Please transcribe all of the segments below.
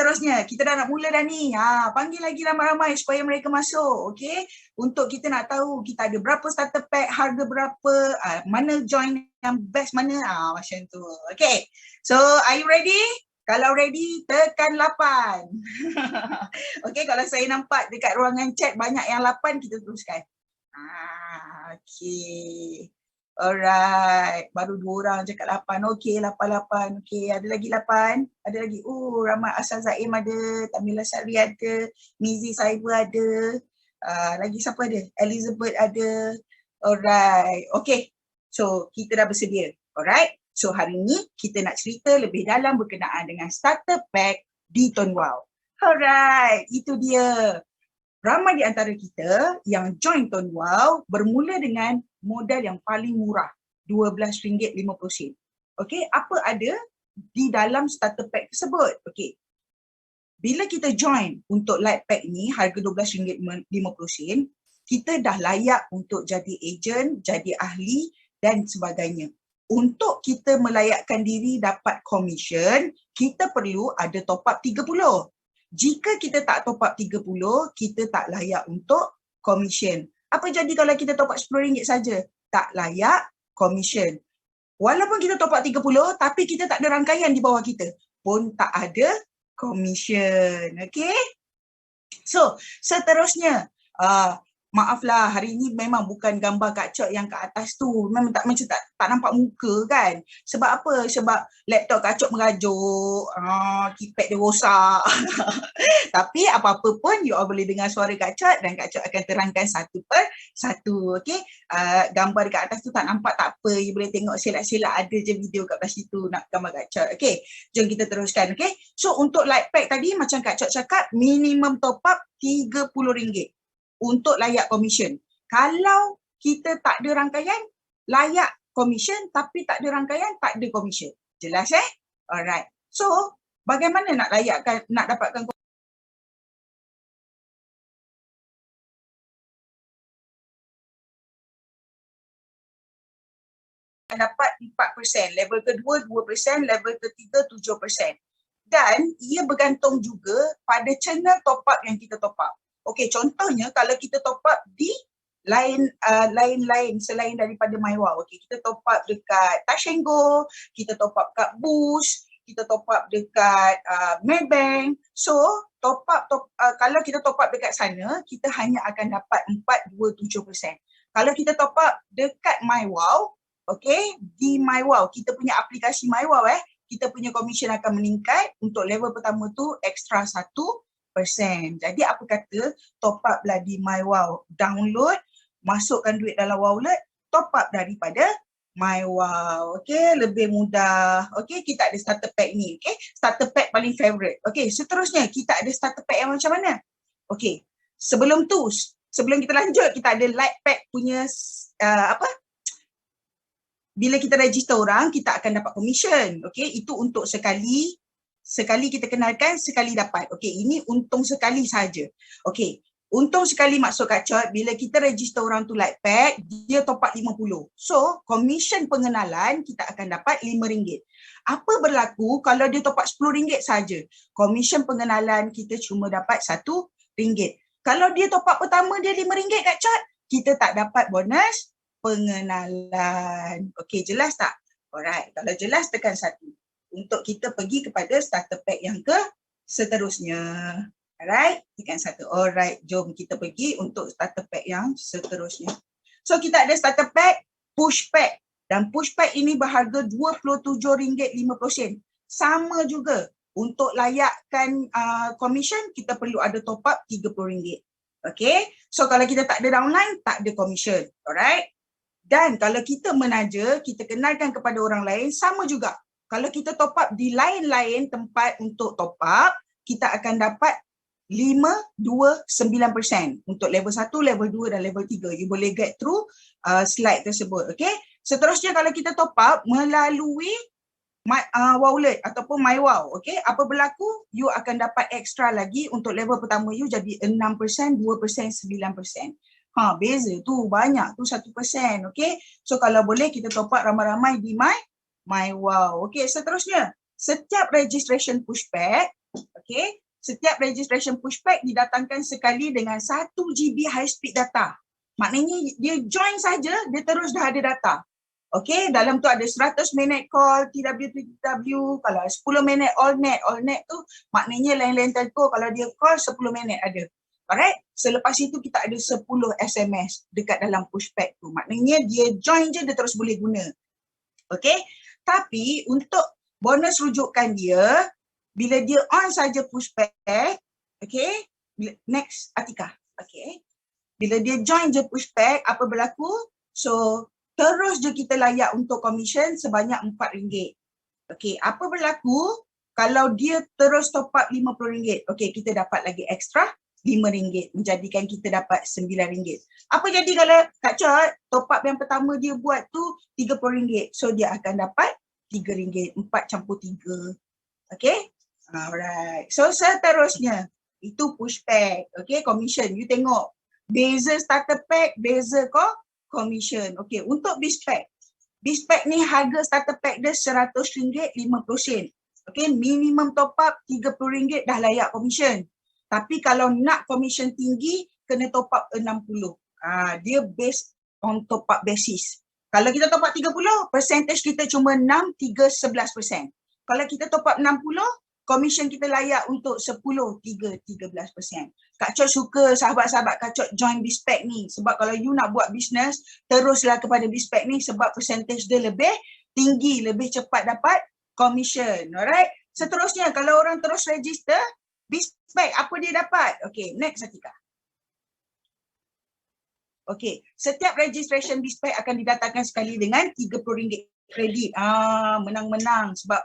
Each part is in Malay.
seterusnya, kita dah nak mula dah ni. Panggil lagi ramai-ramai supaya mereka masuk. Okay. Untuk kita nak tahu kita ada berapa starter pack, harga berapa, mana join yang best mana. Macam tu. Okay. So, are you ready? Kalau ready, tekan 8. Okay, kalau saya nampak dekat ruangan chat banyak yang 8, kita teruskan. Okay. Alright, baru 2 orang cakap 8. Okey, 8. Okey, ada lagi 8. Ada lagi. Ramai. Asal Zaim ada, Tamila Sari ada, Mizi Saiba ada. Lagi siapa ada? Elizabeth ada. Alright. Okey. So, kita dah bersedia. Alright. So, hari ni kita nak cerita lebih dalam berkenaan dengan starter pack di Ton Wow. Alright, itu dia. Ramai di antara kita yang join Ton Wow bermula dengan modal yang paling murah, RM12.50. Okey, apa ada di dalam starter pack tersebut? Okey. Bila kita join untuk light pack ni harga RM12.50, kita dah layak untuk jadi ejen, jadi ahli dan sebagainya. Untuk kita melayakkan diri dapat komisen, kita perlu ada top up 30. Jika kita tak top up 30, kita tak layak untuk komisen. Apa jadi kalau kita top up RM10 saja? Tak layak komisen. Walaupun kita top up 30, tapi kita tak ada rangkaian di bawah kita, pun tak ada komisen. Okay? So, seterusnya, maaflah, hari ni memang bukan gambar Kak Cok yang kat atas tu. Memang tak macam tak nampak muka kan. Sebab apa? Sebab laptop Kak Cok merajuk, keypad dia rosak. Tapi apa-apa pun you all boleh dengar suara Kak Cok dan Kak Cok akan terangkan satu per satu. Okay? Gambar dekat atas tu tak nampak, tak apa. You boleh tengok selak-selak, ada je video kat belah situ nak gambar Kak Cok. Okay? Jom kita teruskan. Okay? So untuk light pack tadi macam Kak Cok cakap, minimum top up RM30 untuk layak komisen. Kalau kita tak ada rangkaian, layak komisen, tapi tak ada rangkaian, tak ada komisen. Jelas Alright. So, bagaimana nak dapatkan dapat 4%, level kedua 2%, level ketiga 7%. Dan ia bergantung juga pada channel top up yang kita top up. Okey, contohnya kalau kita top up di lain-lain selain daripada MyWow. Okey, kita top up dekat Touch 'n Go, kita top up kat Boost, kita top up dekat Maybank. So, kalau kita top up dekat sana, kita hanya akan dapat 427%. Kalau kita top up dekat MyWow, okey, di MyWow, kita punya aplikasi MyWow kita punya komisen akan meningkat. Untuk level pertama tu extra 1%. Jadi apa kata top up lah di MyWow, download, masukkan duit dalam Wowlet, top up daripada MyWow. Okey, lebih mudah. Okey, kita ada starter pack ni. Okey, starter pack paling favorite. Okey, seterusnya kita ada starter pack yang macam mana? Okey, sebelum kita lanjut, kita ada light pack punya bila kita register orang, kita akan dapat komisen. Okey, itu untuk sekali kita kenalkan, sekali dapat. Okey, ini untung sekali saja. Okey, untung sekali maksud Kak Cot, bila kita register orang tu light pack, dia top up 50. So, komisen pengenalan kita akan dapat RM5. Apa berlaku kalau dia top up RM10 saja? Komisen pengenalan kita cuma dapat RM1. Kalau dia top up pertama dia RM5 Kak Cot, kita tak dapat bonus pengenalan. Okey, jelas tak? Alright, kalau jelas tekan 1. Untuk kita pergi kepada starter pack yang seterusnya. Alright, tekan 1. Alright, jom kita pergi untuk starter pack yang seterusnya. So, kita ada starter pack, push pack. Dan push pack ini berharga RM27.50. Sama juga. Untuk layakkan komisen, kita perlu ada top up RM30. Okay, so kalau kita tak ada downline, tak ada komisen. Alright. Dan kalau kita menaja, kita kenalkan kepada orang lain, sama juga. Kalau kita top up di lain-lain tempat untuk top up, kita akan dapat 529% untuk level 1, level 2 dan level 3. You boleh get through slide tersebut. Okay. Seterusnya kalau kita top up melalui Wowlet ataupun MyWow. Okay. Apa berlaku? You akan dapat extra lagi untuk level pertama you jadi 6%, 2%, 9%. Beza tu banyak tu 1%. Okay. So kalau boleh kita top up ramai-ramai di MyWow. Okay, seterusnya. Setiap registration pushback, Okay, setiap registration pushback didatangkan sekali dengan 1 GB high speed data. Maknanya dia join saja, dia terus dah ada data. Okay, dalam tu ada 100 minit call TW, kalau 10 minit all net tu maknanya lain-lain telco kalau dia call 10 minit ada. Alright, selepas itu kita ada 10 SMS dekat dalam pushback tu. Maknanya dia join je dia terus boleh guna. Okay, tapi untuk bonus rujukan dia, bila dia on saja pushback, okay, next Atika, okay. Bila dia join je pushback, apa berlaku? So, terus je kita layak untuk komisen sebanyak RM4. Okay, apa berlaku kalau dia terus top up RM50? Okay, kita dapat lagi ekstra RM5, menjadikan kita dapat RM9. Apa jadi kalau Kak Chot top up yang pertama dia buat tu RM30? So, dia akan dapat RM3, 4 campur 3. Okay, alright. So, seterusnya, itu pushback, okay, commission. You tengok, beza starter pack, beza commission. Okay, untuk BizPack. BizPack ni harga starter pack dia RM100, 50 sen. Okay, minimum top up RM30 dah layak commission. Tapi kalau nak commission tinggi, kena top up 60. Dia based on top up basis. Kalau kita top up 30, percentage kita cuma 6, 3, 11%. Kalau kita top up 60, commission kita layak untuk 10, 3, 13%. Kak Chot suka sahabat-sahabat Kak Chot join BizPack ni. Sebab kalau you nak buat bisnes, teruslah kepada BizPack ni sebab percentage dia lebih tinggi, lebih cepat dapat commission. Alright. Seterusnya, kalau orang terus register, BizPack apa dia dapat? Okay, next Atika. Okay, setiap registration BizPack akan didatangkan sekali dengan RM30 kredit. Menang-menang sebab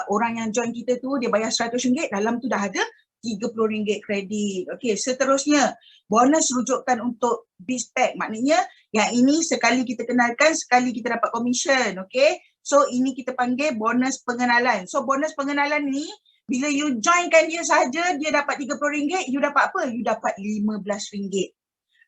orang yang join kita tu dia bayar RM100, dalam tu dah ada RM30 kredit. Okey, seterusnya bonus rujukan untuk BizPack. Maknanya yang ini sekali kita kenalkan, sekali kita dapat commission. Okey, so ini kita panggil bonus pengenalan. So bonus pengenalan ni bila you joinkan dia saja, dia dapat RM30, you dapat apa? You dapat RM15.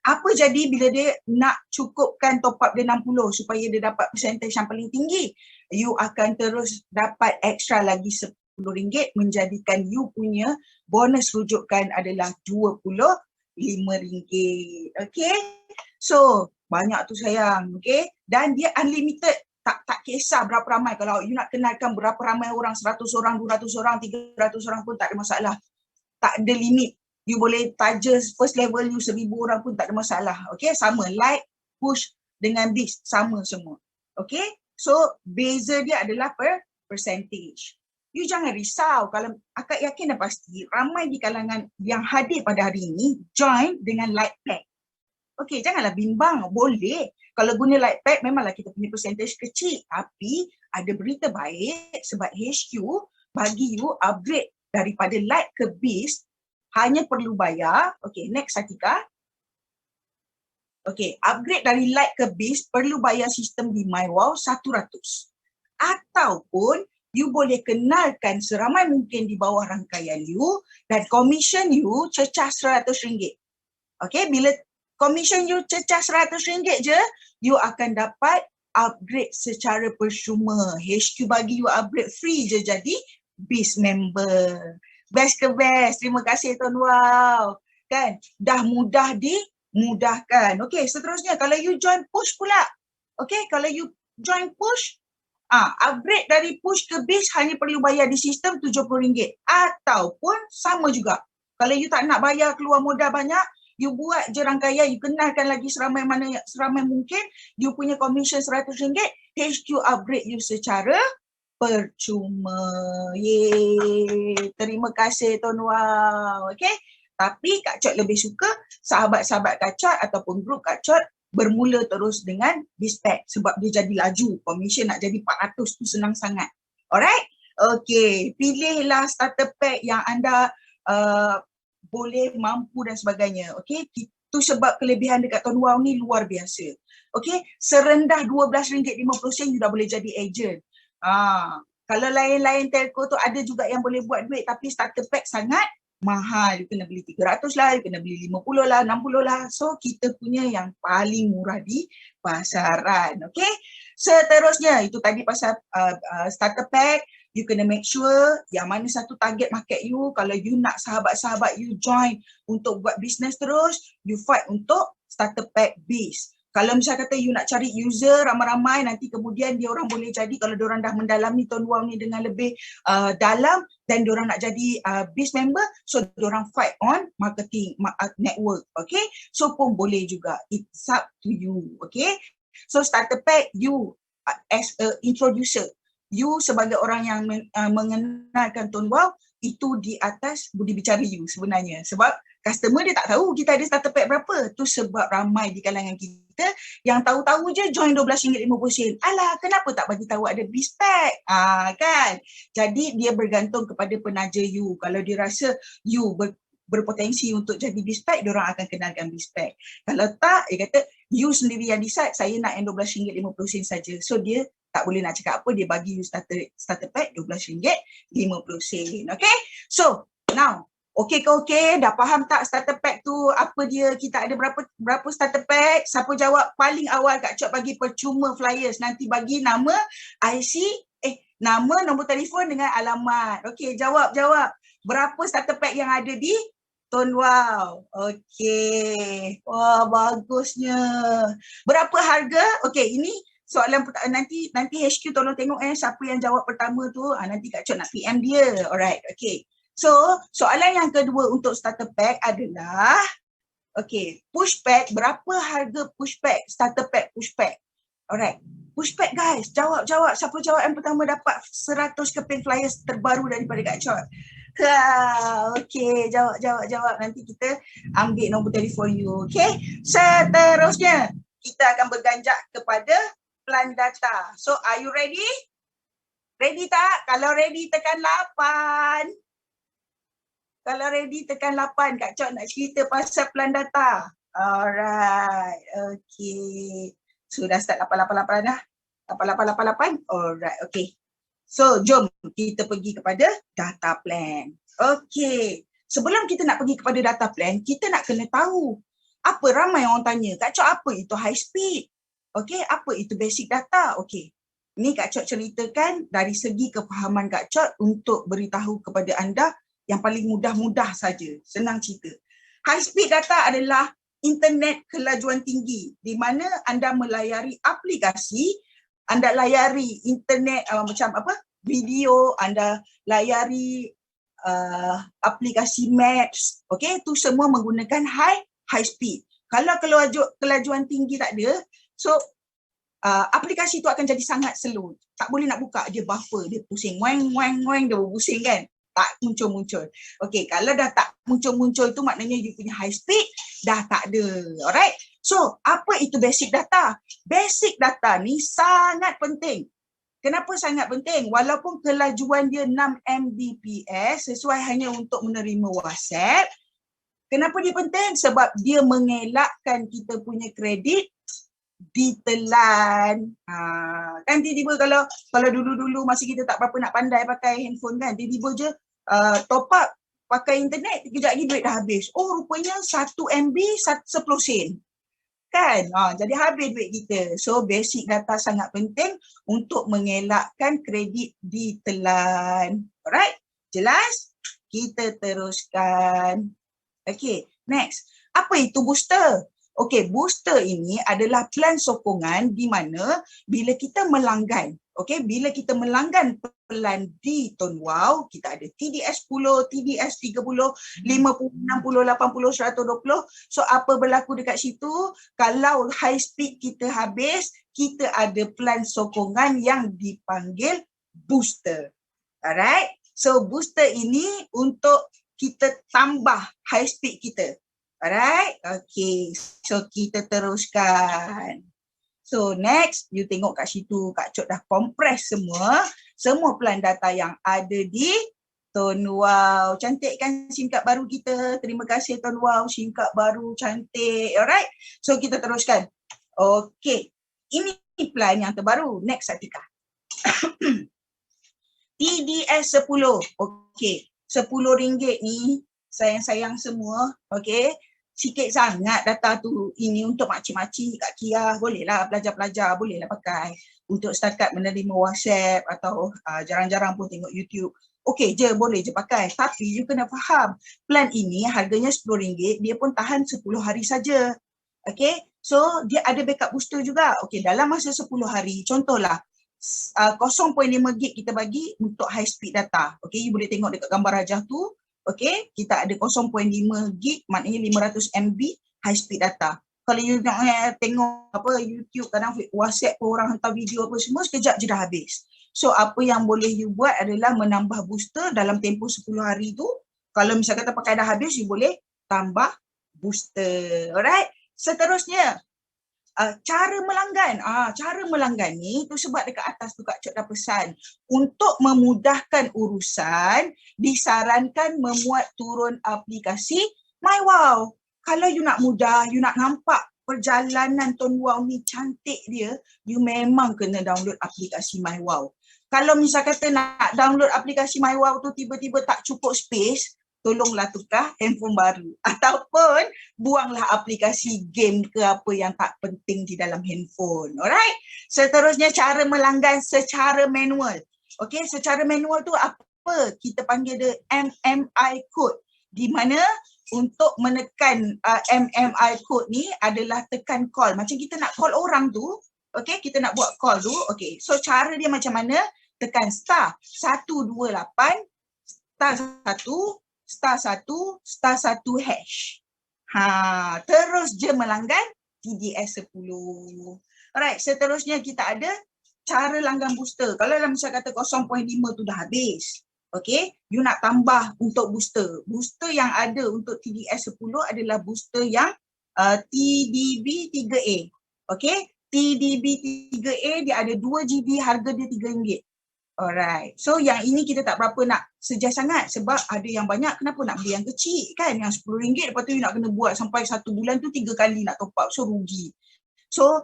Apa jadi bila dia nak cukupkan top up dia 60 supaya dia dapat percentage yang paling tinggi? You akan terus dapat extra lagi RM10 menjadikan you punya bonus rujukan adalah RM25. Okay? So, banyak tu sayang. Okay? Dan dia unlimited. Tak kisah berapa ramai. Kalau you nak kenalkan berapa ramai orang, 100 orang, 200 orang, 300 orang pun tak ada masalah. Tak ada limit. You boleh taja first level you 1,000 orang pun tak ada masalah. Okay, sama. Like, push dengan biz, sama semua. Okay, so beza dia adalah per percentage. You jangan risau. Kalau akak yakin dan pasti, ramai di kalangan yang hadir pada hari ini join dengan light pack. Okay, janganlah bimbang. Boleh. Kalau guna light pack, memanglah kita punya percentage kecil. Tapi ada berita baik sebab HQ bagi you upgrade daripada light ke biz hanya perlu bayar. Okay, next Atika. Okay, upgrade dari light ke biz perlu bayar sistem di MyWow RM100. Ataupun you boleh kenalkan seramai mungkin di bawah rangkaian you dan commission you cecah RM100. Okay, bila commission you cecah RM100 je, you akan dapat upgrade secara percuma. HQ bagi you upgrade free je jadi biz member. Best ke best. Terima kasih Tuan Wow. Kan? Dah mudah dimudahkan. Okey, seterusnya kalau you join push pula. Okey, kalau you join push, upgrade dari push ke biz hanya perlu bayar di sistem RM70. Ataupun sama juga. Kalau you tak nak bayar keluar modal banyak, you buat je rangkaian, you kenalkan lagi seramai mungkin, you punya commission RM100, HQ upgrade you secara percuma. Yeay. Terima kasih Tuan Wow. Okay. Tapi Kak Chot lebih suka sahabat-sahabat Kak Chot ataupun grup Kak Chot bermula terus dengan BizPack sebab dia jadi laju. Commission nak jadi 400 tu senang sangat. Alright? Okay. Pilihlah starter pack yang anda boleh, mampu dan sebagainya. Okay. Itu sebab kelebihan dekat Tuan Wow ni luar biasa. Okay. Serendah RM12.50 you dah boleh jadi agent. Kalau lain-lain telco tu ada juga yang boleh buat duit tapi starter pack sangat mahal. You kena beli 300 lah, you kena beli 50 lah, 60 lah. So kita punya yang paling murah di pasaran. Okay. Seterusnya itu tadi pasal starter pack. you kena make sure yang mana satu target market you. Kalau you nak sahabat-sahabat you join untuk buat business terus, you fight untuk starter pack biz. Kalau misalnya kata you nak cari user ramai-ramai, nanti kemudian dia orang boleh jadi kalau dia orang dah mendalami Tuan Wow ni dengan lebih dalam dan dia orang nak jadi biz member, so dia orang fight on marketing network, okay? So pun boleh juga. It's up to you, okay? So starter pack, you as a introducer, you sebagai orang yang mengenalkan Tuan Wow, itu di atas budi bicara you sebenarnya. Sebab customer dia tak tahu kita ada starter pack berapa. Tu sebab ramai di kalangan kita yang tahu-tahu je join RM12.50. Alah, kenapa tak bagi tahu ada biz pack? Kan? Jadi dia bergantung kepada penaja you. Kalau dia rasa you berpotensi untuk jadi biz pack, dia orang akan kenalkan biz pack. Kalau tak, dia kata you sendiri yang decide, saya nak yang RM12.50 saja. So dia tak boleh nak cakap apa, dia bagi you starter pack RM12.50. Okay? So now, okey ke okey? Dah faham tak starter pack tu apa dia? Kita ada berapa starter pack? Siapa jawab paling awal Kak Chot bagi percuma flyers. Nanti bagi nama, IC, nama, nombor telefon dengan alamat. Okey, jawab. Berapa starter pack yang ada di Tuan Wow? Okey. Wah, bagusnya. Berapa harga? Okey, ini soalan nanti HQ tolong tengok siapa yang jawab pertama tu. Nanti Kak Chot nak PM dia. Alright, okey. So, soalan yang kedua untuk starter pack adalah, okay, push pack, berapa harga push pack, starter pack push pack? Alright, push pack guys, jawab. Siapa jawab yang pertama dapat 100 keping flyers terbaru daripada Kak Chot. Okay, jawab. Nanti kita ambil nombor telefon you, okay? Seterusnya, kita akan berganjak kepada plan data. So, are you ready? Ready tak? Kalau ready, tekan 8. Kalau ready tekan 8. Kak Chot nak cerita pasal plan data. Alright. Okay. So dah start 888 dah. 8888. Alright. Okay. So jom kita pergi kepada data plan. Okay. Sebelum kita nak pergi kepada data plan, kita nak kena tahu. Apa ramai orang tanya. Kak Chot, apa itu high speed? Okay. Apa itu basic data? Okay. Ni Kak Chot ceritakan dari segi kefahaman Kak Chot untuk beritahu kepada anda yang paling mudah-mudah saja, senang cerita. High speed data adalah internet kelajuan tinggi di mana anda melayari aplikasi, anda layari internet macam apa? Video, anda layari aplikasi maps, okey, itu semua menggunakan high speed. Kalau kelajuan tinggi tak ada, so aplikasi tu akan jadi sangat slow. Tak boleh nak buka, dia buffer, dia pusing, wang, dia pusing kan. Tak muncul. Okey, kalau dah tak muncul tu maknanya you punya high speed dah tak ada. Alright? So, apa itu basic data? Basic data ni sangat penting. Kenapa sangat penting? Walaupun kelajuan dia 6 Mbps sesuai hanya untuk menerima WhatsApp. Kenapa dia penting? Sebab dia mengelakkan kita punya kredit ditelan. Kan tiba-tiba kalau dulu-dulu masih kita tak berapa nak pandai pakai handphone kan, tiba-tiba je top up pakai internet, kejap lagi duit dah habis. Oh, rupanya 1 MB 10 sen. Kan? Jadi habis duit kita. So basic data sangat penting untuk mengelakkan kredit ditelan. Alright? Jelas? Kita teruskan. Okay, next. Apa itu booster? Okey, booster ini adalah plan sokongan di mana bila kita melanggan, okey, bila kita melanggan plan di Tuan Wow, kita ada TDS 10, TDS 30, 50, 60, 80, 120. So apa berlaku dekat situ? Kalau high speed kita habis, kita ada plan sokongan yang dipanggil booster. Alright? So booster ini untuk kita tambah high speed kita. Alright, okay, so kita teruskan. So next, you tengok kat situ, Kak Chot dah compress semua plan data yang ada di Tuan Wow. Cantik kan SIM card baru kita? Terima kasih Tuan Wow, SIM card baru cantik. Alright, so kita teruskan. Okay, ini plan yang terbaru. Next, Atika. TDS 10, okay, RM10 ni. Sayang-sayang semua, okey. Sikit sangat data tu ini untuk makcik-makcik kat Kia, bolehlah pelajar-pelajar bolehlah pakai. untuk setakat menerima WhatsApp atau jarang-jarang pun tengok YouTube, okey je, boleh je pakai. Tapi you kena faham, plan ini harganya RM10, dia pun tahan 10 hari saja. Okey, so dia ada backup booster juga. Okey, dalam masa 10 hari, contohlah 0.5 gig kita bagi untuk high speed data. Okey, you boleh tengok dekat gambar rajah tu. Okey, kita ada 0.5 gig, maknanya 500 MB high speed data. Kalau you nak tengok apa YouTube, kadang WhatsApp pun orang hantar video apa semua, sekejap je dah habis. So apa yang boleh you buat adalah menambah booster dalam tempoh 10 hari tu. Kalau misal kata pakai dah habis, you boleh tambah booster. Alright. Seterusnya, cara melanggan. Cara melanggan ni tu sebab dekat atas tu Kak Cok dah pesan. Untuk memudahkan urusan, disarankan memuat turun aplikasi MyWow. Kalau you nak mudah, you nak nampak perjalanan Tuan Wow ni cantik dia, you memang kena download aplikasi MyWow. Kalau misal kata nak download aplikasi MyWow tu tiba-tiba tak cukup space, tolonglah tukar handphone baru ataupun buanglah aplikasi game ke apa yang tak penting di dalam handphone. Alright? Seterusnya cara melanggan secara manual. Okey, secara manual tu apa? Kita panggil dia MMI code. Di mana untuk menekan MMI code ni adalah tekan call. Macam kita nak call orang tu, okey, kita nak buat call tu. Okey, so cara dia macam mana? Tekan star 128 star 1 star 1 star 1 hash. Terus je melanggan TDS 10. Alright, seterusnya kita ada cara langgan booster. Kalau dalam misal kata 0.5 tu dah habis, okey, you nak tambah untuk booster. Booster yang ada untuk TDS 10 adalah booster yang TDB 3A. Okey, TDB 3A dia ada 2 GB, harga dia RM3. Alright, so yang ini kita tak berapa nak suggest sangat sebab ada yang banyak, kenapa nak beli yang kecil kan, yang RM10, lepas tu you nak kena buat sampai 1 bulan tu 3 kali nak top up, so rugi. So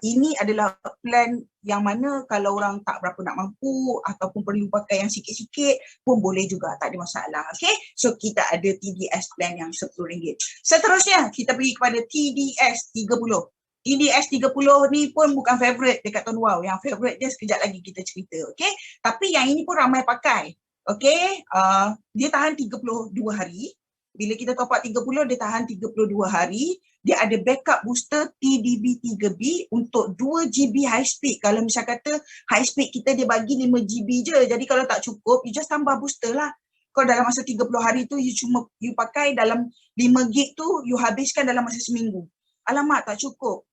ini adalah plan yang mana kalau orang tak berapa nak mampu ataupun perlu pakai yang sikit-sikit pun boleh juga, tak ada masalah. Okay, so kita ada TDS plan yang RM10. Seterusnya kita pergi kepada TDS 30. TDS 30 ni pun bukan favourite dekat Tuan Wow. Yang favourite dia sekejap lagi kita cerita. Okay. Tapi yang ini pun ramai pakai. Okay. Dia tahan 32 hari. Bila kita top up 30, dia tahan 32 hari. Dia ada backup booster TDB 3B untuk 2 GB high speed. Kalau misal kata high speed kita dia bagi 5 GB je. Jadi kalau tak cukup, you just tambah booster lah. Kalau dalam masa 30 hari tu, you pakai dalam 5 gig tu, you habiskan dalam masa seminggu. Alamak, tak cukup.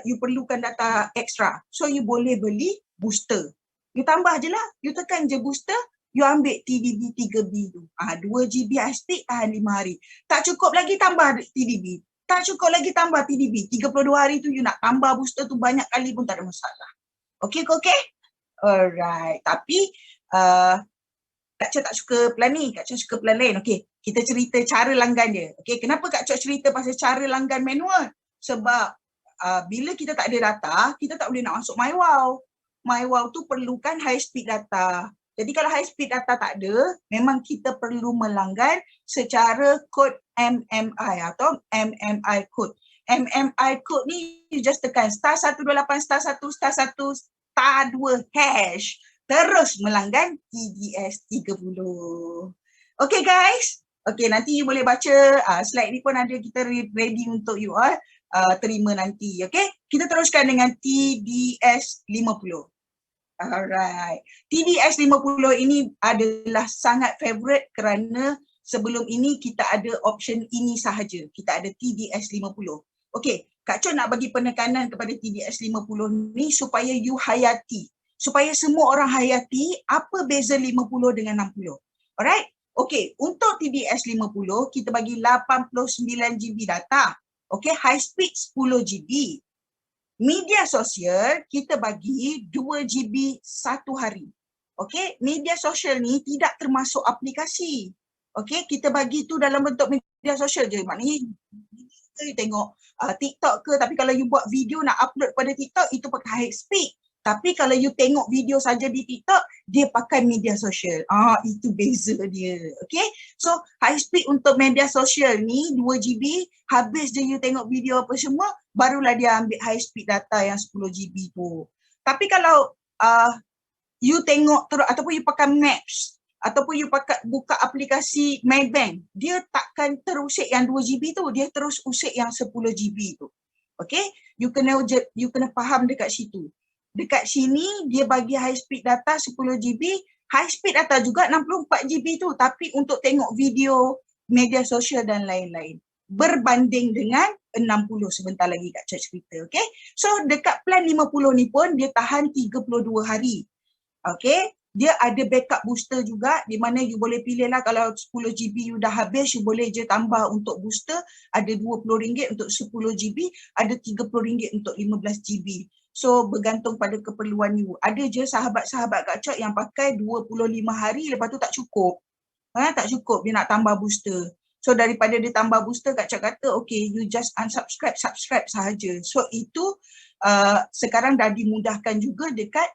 You perlukan data extra. So you boleh beli booster. You tambah je lah. You tekan je booster, you ambil TDB 3B tu. 2 GB high speed tahan 5 hari. Tak cukup lagi tambah TDB. Tak cukup lagi tambah TDB. 32 hari tu you nak tambah booster tu banyak kali pun tak ada masalah. Okay ke okay? Alright. Tapi Kak Cok tak suka plan ni. Kak Cok suka plan lain. Okay. Kita cerita cara langgan dia. Okay. Kenapa Kak Cok cerita pasal cara langgan manual? Sebab bila kita tak ada data, kita tak boleh nak masuk MyWow. MyWow tu perlukan high speed data. Jadi kalau high speed data tak ada, memang kita perlu melanggan secara kod MMI atau MMI code. MMI code ni you just tekan star 128 star 1 star 1 star 2 hash. Terus melanggan TDS 30. Okay guys. Okay, nanti you boleh baca slide ni pun ada, kita ready untuk you all. Terima nanti, okay? Kita teruskan dengan TDS 50. Alright. TDS 50 ini adalah sangat favourite kerana sebelum ini kita ada option ini sahaja. Kita ada TDS 50. Okay, Kak Cok nak bagi penekanan kepada TDS 50 ni supaya you hayati. Supaya semua orang hayati apa beza 50 dengan 60. Alright? Okay, untuk TDS 50 kita bagi 89 GB data. Okay, high speed 10 GB. Media sosial kita bagi 2 GB satu hari. Okay, media sosial ni tidak termasuk aplikasi. Okay, kita bagi tu dalam bentuk media sosial je. Maknanya you tengok TikTok ke, tapi kalau you buat video nak upload pada TikTok, itu pakai high speed. Tapi kalau you tengok video saja di TikTok, dia pakai media sosial. Itu beza dia. Okay. So high speed untuk media sosial ni 2 GB, habis je you tengok video apa semua, barulah dia ambil high speed data yang 10 GB tu. Tapi kalau you tengok terus ataupun you pakai Maps ataupun you buka aplikasi Maybank, dia takkan terusik yang 2GB tu, dia terus usik yang 10GB tu. Okay, you kena faham dekat situ. Dekat sini dia bagi high speed data 10GB, high speed data juga 64GB tu, tapi untuk tengok video, media sosial dan lain-lain. Berbanding dengan 60 sebentar lagi Kak Cik cerita. Okay, so dekat plan 50 ni pun dia tahan 32 hari. Okay, dia ada backup booster juga di mana you boleh pilih lah kalau 10GB you dah habis, you boleh je tambah untuk booster, ada RM20 untuk 10GB, ada RM30 untuk 15GB. So bergantung pada keperluan you. Ada je sahabat-sahabat Kak Cok yang pakai 25 hari lepas tu tak cukup. Tak cukup dia nak tambah booster. So daripada dia tambah booster, Kak Cok kata okay, you just unsubscribe, subscribe sahaja. So itu sekarang dah dimudahkan juga dekat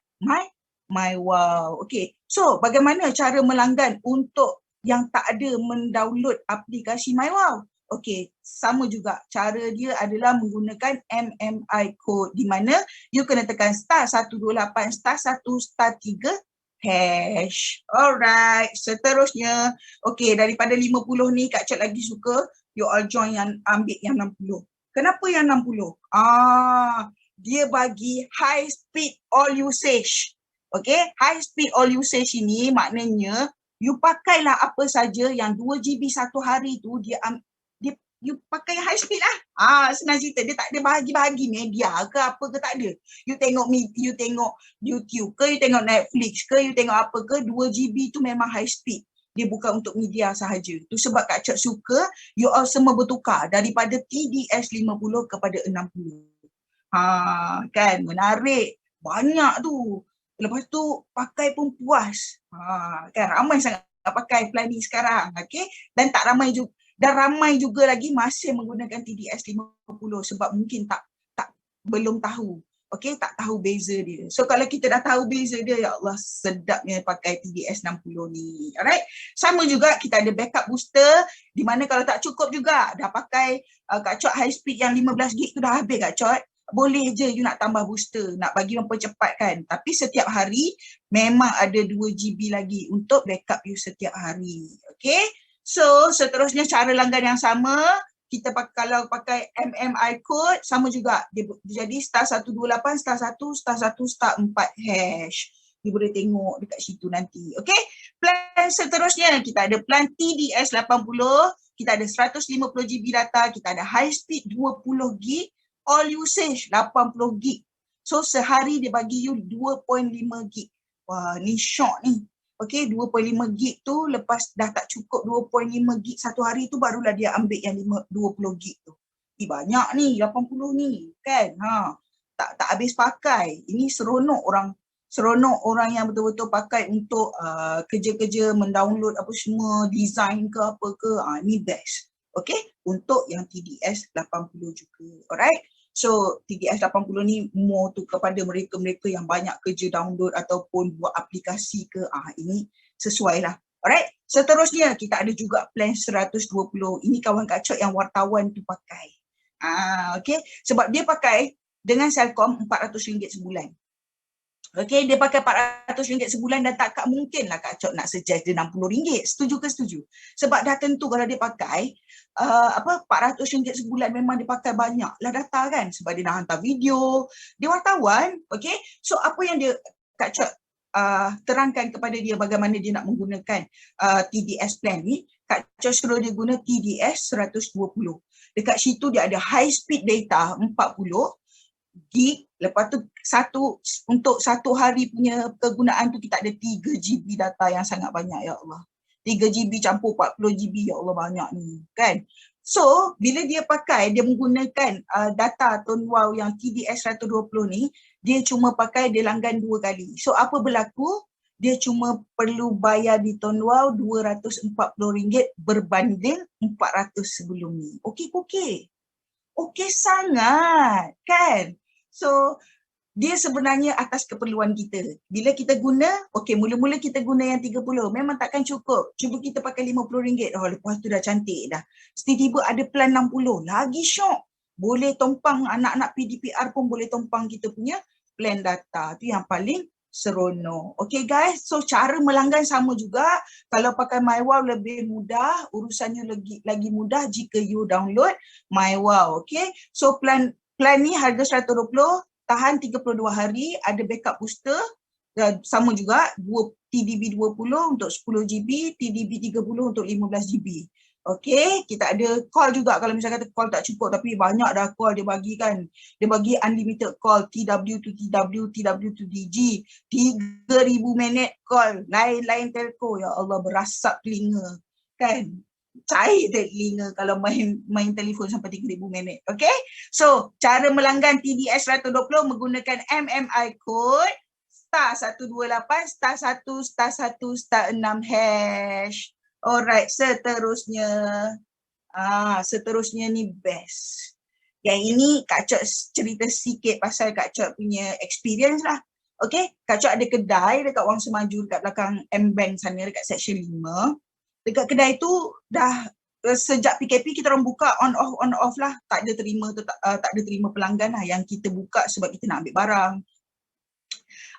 MyWOW. Okay, so bagaimana cara melanggan untuk yang tak ada mendownload aplikasi MyWOW? Okay, sama juga. Cara dia adalah menggunakan MMI code di mana you kena tekan *128 *1 *3 hash. Alright, seterusnya. Okay, daripada 50 ni Kak Cik lagi suka you all join yang ambil yang 60. Kenapa yang 60? Dia bagi high speed all usage. Okay, high speed all usage ini maknanya you pakailah apa saja yang 2GB satu hari tu you pakai high speed lah. Senang cerita, dia tak ada bahagi-bahagi media ke apa ke, tak ada. You tengok YouTube ke, you tengok Netflix ke, you tengok apa ke, 2GB tu memang high speed. Dia bukan untuk media sahaja. Tu sebab Kak Cik suka you all semua bertukar daripada TDS 50 kepada 60. Kan menarik. Banyak tu. Lepas tu pakai pun puas. Kan ramai sangat pakai plan ni sekarang. Okay? Dan tak ramai juga. Dan ramai juga lagi masih menggunakan TDS 50 sebab mungkin belum tahu. Okay, tak tahu beza dia. So kalau kita dah tahu beza dia, ya Allah sedapnya pakai TDS 60 ni. Alright. Sama juga kita ada backup booster di mana kalau tak cukup juga dah pakai Kak Cok high speed yang 15GB tu dah habis Kak Cok. Boleh je you nak tambah booster, nak bagi mempercepatkan. Tapi setiap hari memang ada 2GB lagi untuk backup you setiap hari. Okay. So seterusnya cara langgan yang sama. Kita kalau pakai MMI code sama juga. Dia jadi *128 *1 *1 *4 hash. You boleh tengok dekat situ nanti. Okay. Plan seterusnya kita ada plan TDS 80. Kita ada 150GB data. Kita ada high speed 20GB. All usage 80GB. So sehari dia bagi you 2.5GB. Wah, ni syok ni. Okay, 2.5GB tu lepas dah tak cukup 2.5GB satu hari tu barulah dia ambil yang 20GB tu. Banyak ni, 80 ni kan. Tak habis pakai. Ini seronok orang yang betul-betul pakai untuk kerja-kerja mendownload apa semua, design ke apa ke. Ni best. Okay, untuk yang TDS 80 juga. Alright. So TDS 80 ni more tu kepada mereka-mereka yang banyak kerja download ataupun buat aplikasi ke. Ini sesuai lah. Alright. Seterusnya kita ada juga plan 120. Ini kawan Kak Cok yang wartawan tu pakai. Okay. Sebab dia pakai dengan Celcom RM400 sebulan. Okay, dia pakai RM400 sebulan dan tak mungkin lah Kak Cok nak suggest dia RM60. Setuju ke setuju? Sebab dah tentu kalau dia pakai RM400 sebulan memang dia pakai banyak lah data kan. Sebab dia nak hantar video, dia wartawan. Okay, so apa yang dia Kak Cok terangkan kepada dia bagaimana dia nak menggunakan TDS plan ni. Kak Cok suruh dia guna TDS 120. Dekat situ dia ada high speed data 40GB. Lepas tu untuk satu hari punya kegunaan tu kita ada 3GB data yang sangat banyak, ya Allah. 3GB campur 40GB, ya Allah banyak ni kan. So bila dia pakai, dia menggunakan data TONWOW yang TDS 120 ni, dia cuma pakai dia langgan 2 kali. So apa berlaku? Dia cuma perlu bayar di TONWOW RM240 berbanding RM400 sebelum ni. Okey. Okey sangat kan. So dia sebenarnya atas keperluan kita. Bila kita guna, okey mula-mula kita guna yang 30, memang takkan cukup. Cuba kita pakai RM50. Lepas tu dah cantik dah. Tiba-tiba ada plan 60, lagi syok. Boleh tompang anak-anak PDPR pun boleh tompang kita punya plan data. Tu yang paling seronok. Okay guys, so cara melanggan sama juga. Kalau pakai MyWow lebih mudah, urusannya lagi mudah jika you download MyWow. Okay, so plan ni harga 120, tahan 32 hari, ada backup booster. Sama juga TDB 20 untuk 10 GB, TDB 30 untuk 15 GB. Okay, kita ada call juga kalau misalnya kata call tak cukup, tapi banyak dah call dia bagi kan. Dia bagi unlimited call, TW to TW, TW to DG, 3,000 minit call, lain-lain telco. Ya Allah, berasap telinga kan. Cair telinga kalau main telefon sampai 3,000 minit. Okay, so cara melanggan TDS 120 menggunakan MMI code *128 *1 *1 *6 hash. Alright, seterusnya. Seterusnya ni best. Yang ini Kak Cok cerita sikit pasal Kak Cok punya experience lah. Okay, Kak Cok ada kedai dekat Wang Semaju dekat belakang M-Bank sana dekat section 5. Dekat kedai tu dah sejak PKP kita orang buka on off lah. Tak ada terima pelanggan lah. Yang kita buka sebab kita nak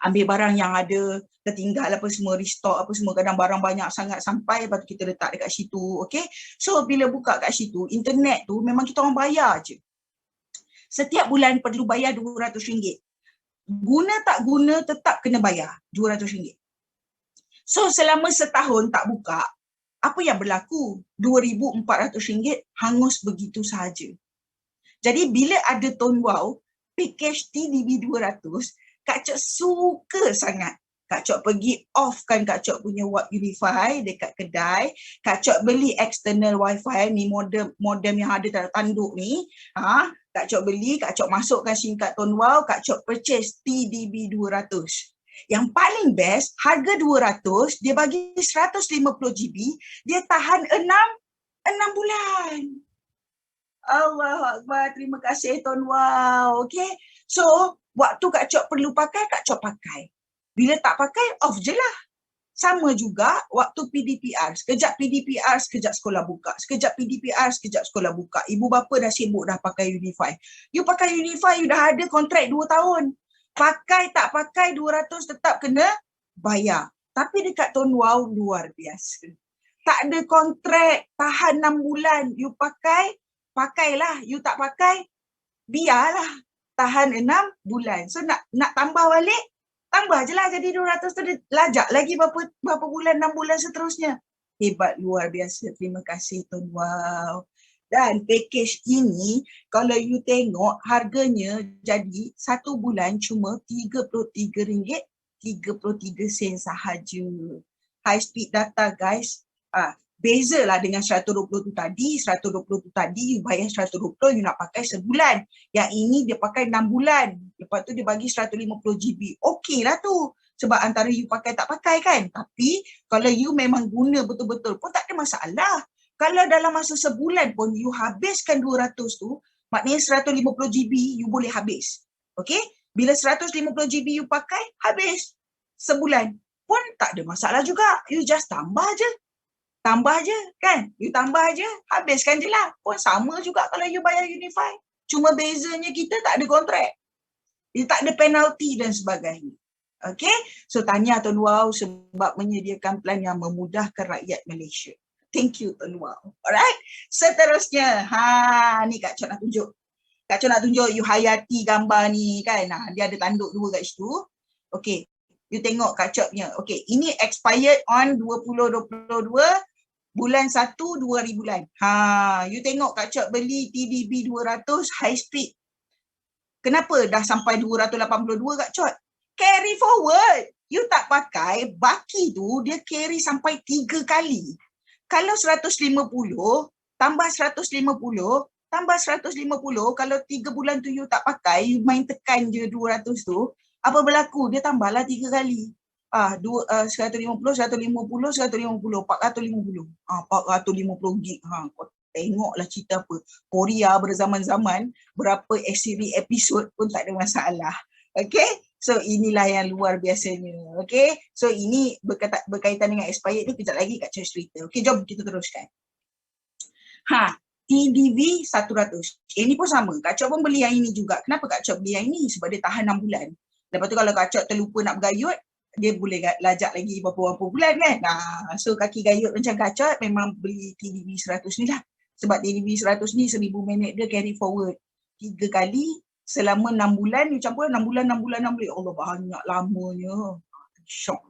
ambil barang yang ada tertinggal apa semua, restock apa semua. Kadang barang banyak sangat sampai, lepas tu kita letak dekat situ. Okay, so bila buka kat situ, internet tu memang kita orang bayar je. Setiap bulan perlu bayar RM200. Guna tak guna tetap kena bayar RM200. So selama setahun tak buka, apa yang berlaku? RM2,400 hangus begitu sahaja. Jadi bila ada Tonwow, package TDB 200, Kak Cok suka sangat. Kak Cok pergi off kan Kak Cok punya Unify dekat kedai. Kak Cok beli external wifi ni, modem yang ada tanduk ni. Kak Cok beli, Kak Cok masukkan SIM card Tonwow, Kak Cok purchase TDB 200. Yang paling best, harga 200, dia bagi 150 GB, dia tahan 6 bulan. Allahu Akbar, terima kasih Tonwow. Okay, so waktu Kak Cok perlu pakai, Kak Cok pakai. Bila tak pakai, off je lah. Sama juga waktu PDPR. Sekejap PDPR, sekejap sekolah buka. Sekejap PDPR, sekejap sekolah buka. Ibu bapa dah sibuk dah pakai Unify. You pakai Unify, you dah ada kontrak 2 tahun. Pakai tak pakai 200 tetap kena bayar. Tapi dekat Tonwow luar biasa. Tak ada kontrak, tahan 6 bulan. You pakai, pakailah. You tak pakai, biarlah. Tahan 6 bulan. So nak tambah balik, tambah je lah jadi 200 tu, dia lajak lagi berapa bulan, 6 bulan seterusnya. Hebat, luar biasa. Terima kasih Tonwow. Dan package ini kalau you tengok harganya jadi 1 bulan cuma RM33.33 sahaja. High speed data guys. Bezalah dengan 120 tu tadi. 120 tu tadi you bayar 120, you nak pakai sebulan. Yang ini dia pakai 6 bulan. Lepas tu dia bagi 150 GB. Okey lah tu. Sebab antara you pakai tak pakai kan. Tapi kalau you memang guna betul-betul pun tak ada masalah. Kalau dalam masa sebulan pun you habiskan 200 tu, maknanya 150 GB you boleh habis. Okey? Bila 150 GB you pakai, habis. Sebulan pun tak ada masalah juga. You just tambah je. Tambah je kan? You tambah je, habiskan je lah. Pun sama juga kalau you bayar Unify. Cuma bezanya kita tak ada kontrak. Dia tak ada penalti dan sebagainya. Okay? So tanya Tonwow sebab menyediakan plan yang memudahkan rakyat Malaysia. Thank you Tonwow. Alright? Seterusnya. Ni Kak Cok nak tunjuk. Kak Cok nak tunjuk you hayati gambar ni kan. Dia ada tanduk 2 kat situ. Okay. You tengok Kak Cok punya. Okay. Ini expired on 2022. Bulan 1, 2 bulan. You tengok Kak Cok beli TDB 200 high speed. Kenapa dah sampai 282 Kak Cok? Carry forward. You tak pakai, baki tu dia carry sampai 3 kali. Kalau 150, tambah 150, tambah 150, kalau 3 bulan tu you tak pakai, you main tekan je 200 tu, apa berlaku? Dia tambahlah 3 kali. 150, 150, 150, 450. 450 gig. Kau tengoklah cerita apa. Korea berzaman-zaman, berapa siri episod pun tak ada masalah. Okay? So inilah yang luar biasanya. Okay? So ini berkaitan dengan expired ni, kejap lagi Kak Cok cerita. Okay, jom kita teruskan. TDB 100. Ini pun sama. Kak Cok pun beli yang ini juga. Kenapa Kak Cok beli yang ini? Sebab dia tahan 6 bulan. Lepas tu kalau Kak Cot terlupa nak bergayut, dia boleh lajak lagi berapa bulan kan. So kaki gayut macam Kak Cot memang beli TDB 100 ni lah. Sebab TDB 100 ni 1000 minit dia carry forward 3 kali selama 6 bulan. You campur 6 bulan. Allah, banyak lamanya. Syok.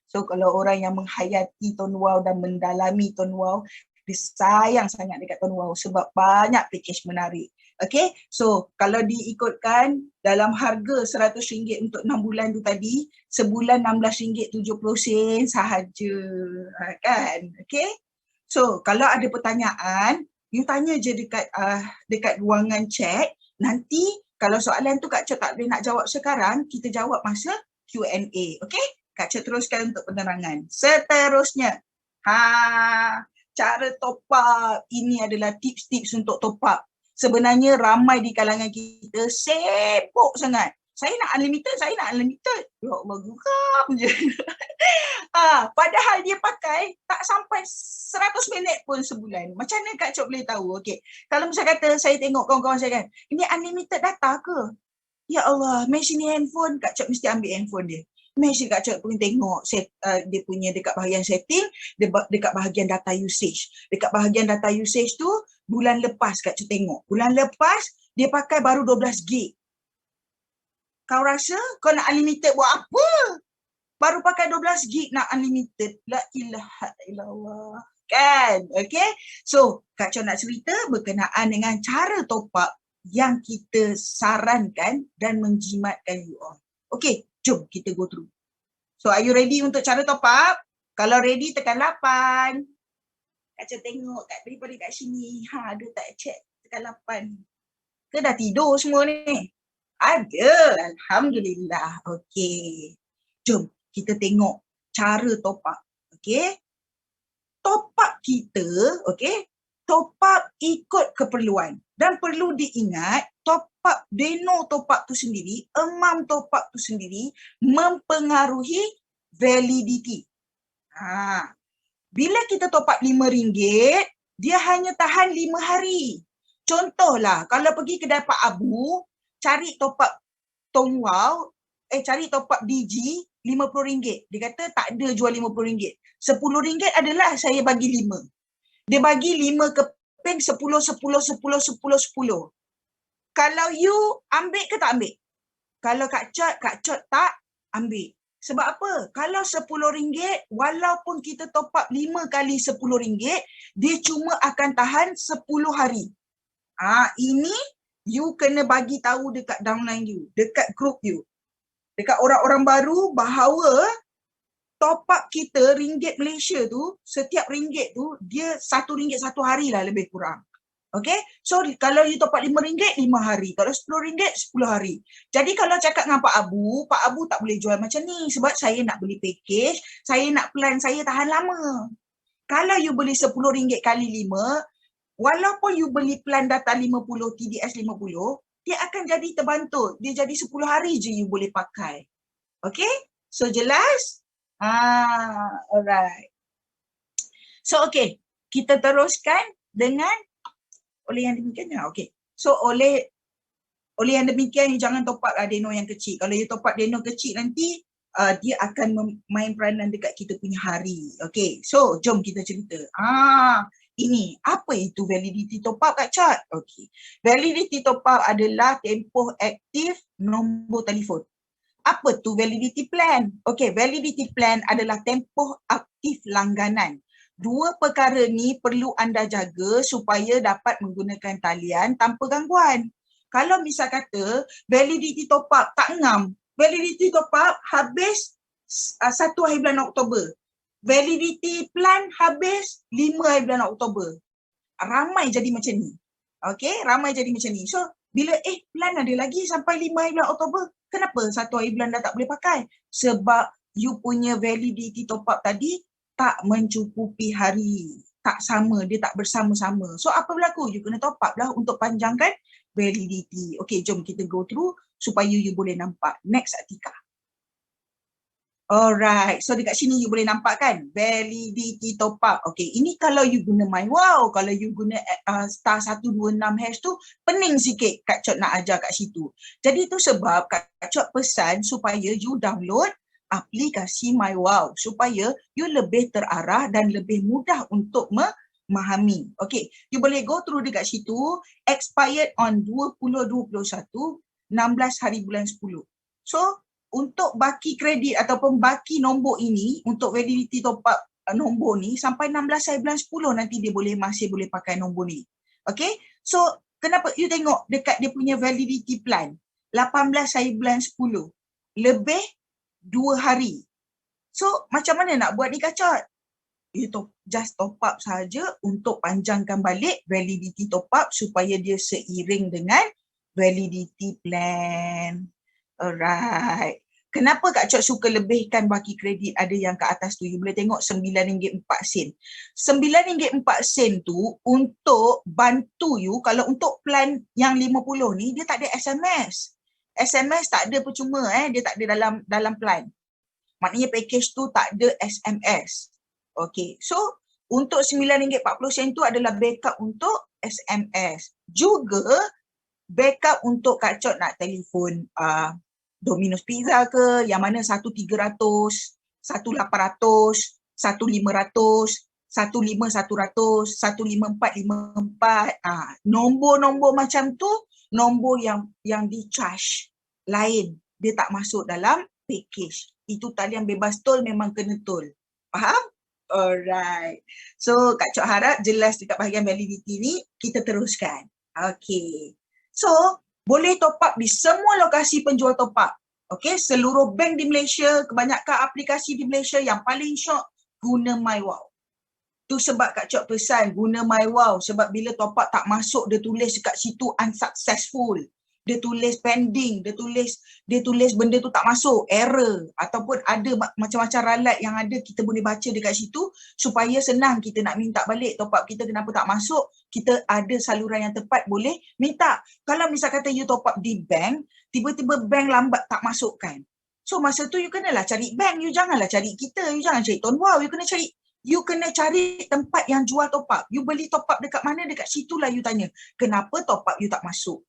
So kalau orang yang menghayati Tuan Wow dan mendalami Tuan Wow, dia sayang sangat dekat Tuan Wow sebab banyak package menarik. Okay, so kalau diikutkan dalam harga RM100 untuk 6 bulan tu tadi, sebulan RM16.70 sahaja, kan? Okay, so kalau ada pertanyaan, you tanya je dekat ruangan chat. Nanti kalau soalan tu Kak Cot tak boleh nak jawab sekarang, kita jawab masa Q&A. Okay, Kak Cot teruskan untuk penerangan. Seterusnya, cara top up. Ini adalah tips-tips untuk top up. Sebenarnya ramai di kalangan kita sibuk sangat. Saya nak unlimited. Ya Allah, geram je. Padahal dia pakai tak sampai 100 minit pun sebulan. Macam mana Kak Cot boleh tahu? Okay. Kalau misalnya kata saya tengok kawan-kawan saya kan, ini unlimited data ke? Ya Allah, mesh ni handphone, Kak Cot mesti ambil handphone dia. Mesh Kak Cot pun tengok dia punya dekat bahagian setting, dekat bahagian data usage. Dekat bahagian data usage tu, bulan lepas Kak Cot tengok. Bulan lepas, dia pakai baru 12 gig. Kau rasa kau nak unlimited buat apa? Baru pakai 12 gig nak unlimited. La ilaha illallah. Kan? Okay? So, Kak Cot nak cerita berkenaan dengan cara top up yang kita sarankan dan menjimatkan you all. Okay, jom kita go through. So, are you ready untuk cara top up? Kalau ready, tekan 8. Kak Cot tengok daripada kat sini. Ada tak check tekan 8? Ke dah tidur semua ni? Ada, Alhamdulillah. Okay. Jom kita tengok cara top up. Okay. Top up kita, okay, top up ikut keperluan. Dan perlu diingat, top up Deno top up tu sendiri, amount top up tu sendiri mempengaruhi validity. Bila kita top up RM5, dia hanya tahan 5 hari. Contohlah, kalau pergi kedai Pak Abu, cari top up Tuan Wow, cari top up DG RM50. Dia kata tak ada jual RM50. RM10 adalah saya bagi 5. Dia bagi 5 keping 10, 10, 10, 10, 10. Kalau you ambil ke tak ambil? Kalau Kak Cot tak ambil. Sebab apa? Kalau RM10, walaupun kita top up 5 kali RM10, dia cuma akan tahan 10 hari. Ini you kena bagi tahu dekat downline you, dekat group you, dekat orang-orang baru bahawa top up kita ringgit Malaysia tu, setiap ringgit tu dia RM1 satu hari lah lebih kurang. Okay, so kalau you top up RM5, 5 hari. Kalau RM10, 10 hari. Jadi kalau cakap dengan Pak Abu tak boleh jual macam ni sebab saya nak beli package, saya nak plan saya tahan lama. Kalau you beli RM10 kali 5, walaupun you beli plan data 50, TDS 50, dia akan jadi terbantut. Dia jadi 10 hari je you boleh pakai. Okay, so jelas? Alright. So okay, kita teruskan dengan oleh yang demikian. Okay, so oleh yang demikian, you jangan top up Deno yang kecil. Kalau you top up Deno kecil nanti dia akan main peranan dekat kita punya hari. Okay, so jom kita cerita. Ini apa itu validity top up Kak Cot? Okay, validity top up adalah tempoh aktif nombor telefon. Apa tu validity plan? Okay, validity plan adalah tempoh aktif langganan. Dua perkara ni perlu anda jaga supaya dapat menggunakan talian tanpa gangguan. Kalau misal kata validity top up tak ngam, validity top up habis 1 hari bulan Oktober. Validity plan habis 5 hari bulan Oktober. Ramai jadi macam ni. Okay, ramai jadi macam ni. So, bila plan ada lagi sampai 5 hari bulan Oktober, kenapa 1 hari bulan dah tak boleh pakai? Sebab you punya validity top up tadi tak mencukupi hari. Tak sama, dia tak bersama-sama. So, apa berlaku? You kena top up lah untuk panjangkan validity. Okay, jom kita go through supaya you boleh nampak. Next, Atika. Alright, so dekat sini you boleh nampak kan validity top up. Okay, ini kalau you guna MyWow, kalau you guna star 126# tu pening sikit Kak Chot nak ajar kat situ. Jadi tu sebab Kak Chot pesan supaya you download aplikasi MyWow supaya you lebih terarah dan lebih mudah untuk memahami. Okay, you boleh go through dekat situ, expired on 2021, 16 hari bulan 10. So, untuk baki kredit ataupun baki nombor ini, untuk validity top up nombor ni, sampai 16 hari bulan 10 nanti dia masih boleh pakai nombor ni. Okay, so kenapa you tengok dekat dia punya validity plan, 18 hari bulan 10, lebih 2 hari. So macam mana nak buat ni Kak Chot? You just top up saja untuk panjangkan balik validity top up supaya dia seiring dengan validity plan. Alright. Kenapa Kak Chot suka lebihkan baki kredit ada yang ke atas tu? You boleh tengok RM9.04. RM9.04 tu untuk bantu you, kalau untuk plan yang 50 ni, dia tak ada SMS. SMS tak ada percuma, dia tak ada dalam plan. Maknanya package tu tak ada SMS. Okay, so untuk RM9.40 tu adalah backup untuk SMS. Juga backup untuk Kak Chot nak telefon Domino's Pizza ke, yang mana 1300, 1800, 1500, 15100, 15454. Nombor-nombor macam tu, nombor yang di charge lain. Dia tak masuk dalam package. Itu talian bebas tol memang kena tol. Faham? Alright. So Kak Chot harap jelas dekat bahagian validity ni, kita teruskan. Okay. So, boleh top up di semua lokasi penjual top up. Okay, seluruh bank di Malaysia, kebanyakan aplikasi di Malaysia, yang paling syok guna MyWow. Tu sebab Kak Chot pesan guna MyWow, sebab bila top up tak masuk, dia tulis dekat situ unsuccessful. Dia tulis pending, dia tulis benda tu tak masuk, error, ataupun ada macam-macam ralat yang ada, kita boleh baca dekat situ supaya senang kita nak minta balik top up kita kenapa tak masuk. Kita ada saluran yang tepat boleh minta. Kalau misal kata you top up di bank, tiba-tiba bank lambat tak masukkan. So masa tu you kenalah cari bank, you janganlah cari kita, you jangan cari Tuan Wow, you kena cari tempat yang jual top up. You beli top up dekat mana, dekat situlah you tanya, kenapa top up you tak masuk?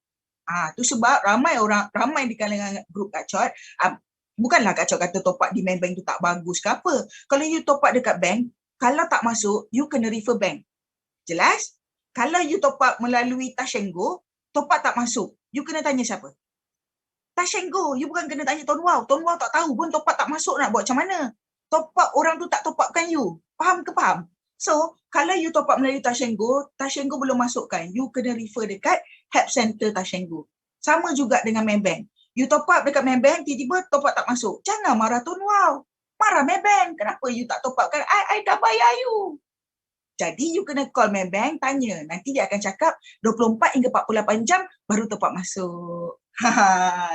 Tu sebab ramai di kalangan grup Kak Chot, bukanlah Kak Chot kata top up di main bank tu tak bagus ke apa. Kalau you top up dekat bank, kalau tak masuk, you kena refer bank. Jelas? Kalau you top up melalui Touch 'n Go, top up tak masuk, you kena tanya siapa? Touch 'n Go, you bukan kena tanya Tuan Wow. Tuan Wow tak tahu pun top up tak masuk nak buat macam mana. Top up orang tu tak top upkan you. Faham ke faham? So, kalau you top up melalui Touch 'n Go belum masukkan, you kena refer dekat Help Center Touch 'n Go. Sama juga dengan Maybank. You top up dekat Maybank, tiba-tiba top up tak masuk. Jangan marah Tuan Wow. Marah Maybank. Kenapa you tak top upkan? I dah bayar you. Jadi you kena call Maybank, tanya. Nanti dia akan cakap 24 hingga 48 jam baru top up masuk.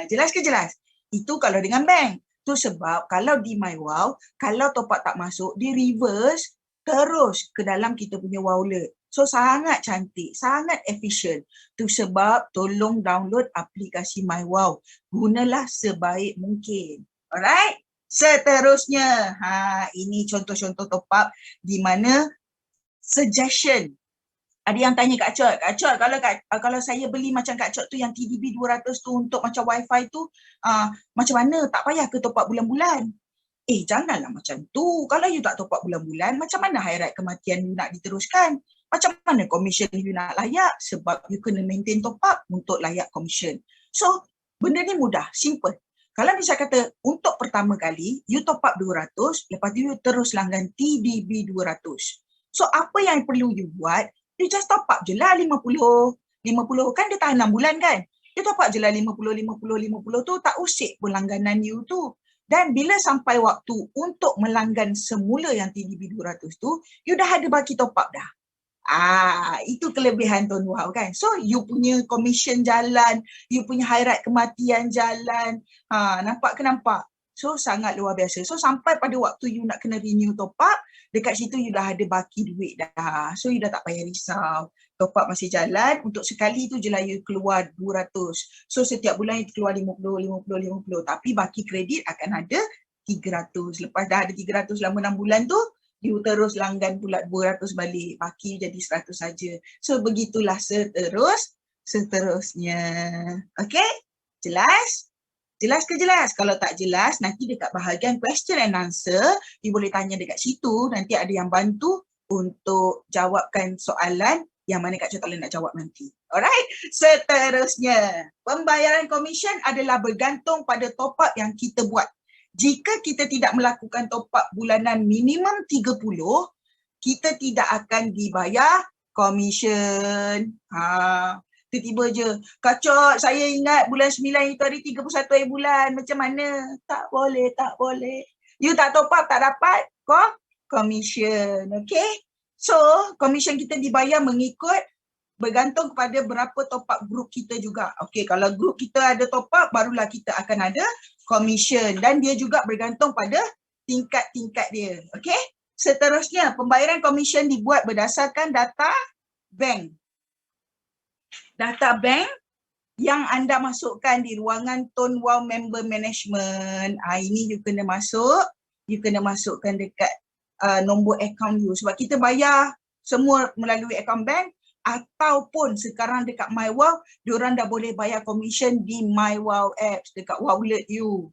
Jelas ke jelas? Itu kalau dengan bank. Tu sebab kalau di MyWow, kalau top up tak masuk, di reverse terus ke dalam kita punya wallet. So sangat cantik, sangat efisien. Tu sebab tolong download aplikasi MyWow. Gunalah sebaik mungkin. Alright? Seterusnya, ini contoh-contoh top up di mana suggestion. Ada yang tanya Kak Chot, kalau saya beli macam Kak Chot tu yang TDB 200 tu untuk macam wifi tu, macam mana? Tak payah ke top up bulan-bulan? Janganlah macam tu. Kalau you tak top up bulan-bulan, macam mana hari raya kematian you nak diteruskan? Macam mana komisen you nak layak? Sebab you kena maintain top up untuk layak komisen. So, benda ni mudah, simple. Kalau misal kata untuk pertama kali, you top up 200, lepas tu you terus langgan TDB 200. So, apa yang perlu you buat, you just top up je lah 50. 50 kan dia tahan 6 bulan kan? You top up je lah 50 tu, tak usik pun langganan you tu. Dan bila sampai waktu untuk melanggan semula yang TDB 200 tu, you dah ada baki top up dah. Itu kelebihan Tuan Wow kan. So, you punya komisen jalan, you punya hairat kematian jalan. Nampak ke nampak? So, sangat luar biasa. So, sampai pada waktu you nak kena renew top up, dekat situ you dah ada baki duit dah. So, you dah tak payah risau. Top up masih jalan. Untuk sekali tu je lah you keluar 200. So, setiap bulan you keluar 50. Tapi baki kredit akan ada 300. Lepas dah ada 300 selama 6 bulan tu, you terus langgan pula 200 balik. Baki jadi 100 saja. So begitulah seterusnya. Okay? Jelas? Jelas ke jelas? Kalau tak jelas, nanti dekat bahagian question and answer, you boleh tanya dekat situ. Nanti ada yang bantu untuk jawabkan soalan yang mana Kak Chua tak boleh nak jawab nanti. Alright? Seterusnya, pembayaran komisen adalah bergantung pada top up yang kita buat. Jika kita tidak melakukan top up bulanan minimum 30, kita tidak akan dibayar komisen. Tiba-tiba je, Kak Chua, saya ingat bulan 9 itu hari 31 hari bulan. Macam mana? Tak boleh, tak boleh. You tak top up, tak dapat komisen. Okay? So, komisen kita dibayar mengikut bergantung kepada berapa top up group kita juga. Okay, kalau group kita ada top up, barulah kita akan ada komisen. Dan dia juga bergantung pada tingkat-tingkat dia. Okay? Seterusnya, pembayaran komisen dibuat berdasarkan data bank. Data bank yang anda masukkan di ruangan Tonwau Member Management. Ini you kena masuk. You kena masukkan dekat nombor akaun you. Sebab kita bayar semua melalui akaun bank ataupun sekarang dekat MyWow, diorang dah boleh bayar komisen di MyWow apps dekat Wowlet you.